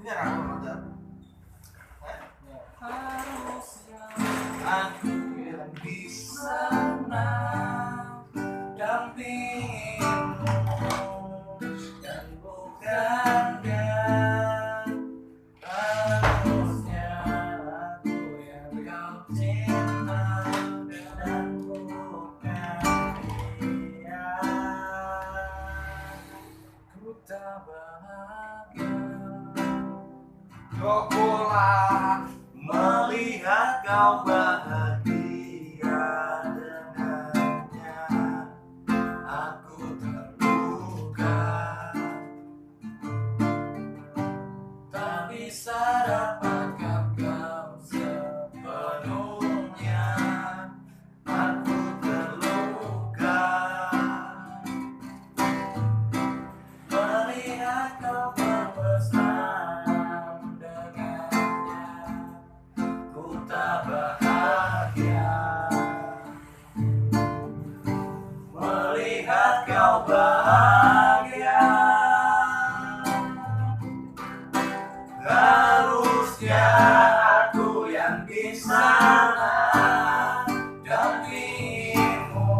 biar aku nonton. Harusnya aku yang bisa mendampingimu dan bukan dia. Harusnya aku yang kau cinta dan bukan dia. Ku tak bahagia. Cobalah melihat kau bahagia dengannya. Aku terluka, Tak bisa dapatkan kau sepenuhnya. aku terluka. Melihat kau bermesraan dengannya, ku tak bahagia. Melihat kau bahagia, Harusnya aku yang bisa dampingimu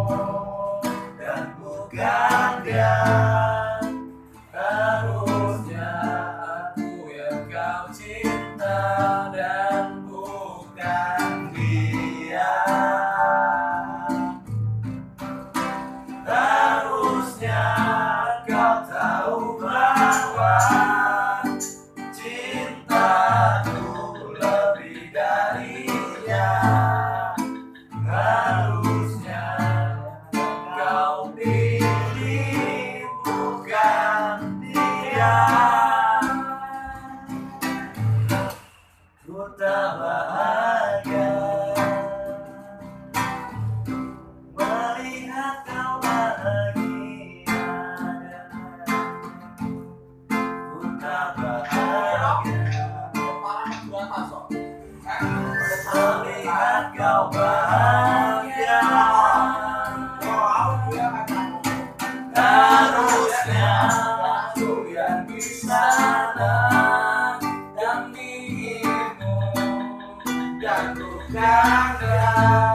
dan bukan dia. Harusnya aku yang kau cinta dan bukan dia. Harusnya kau tahu bahwa cintaku lebih darinya. Harusnya kau pilih bukan dia. Ku tak bahagia melihat kau bahagia. Ku tak bahagia melihat kau bahagia. Harusnya aku yang bisa dampingimu dan bukan dia.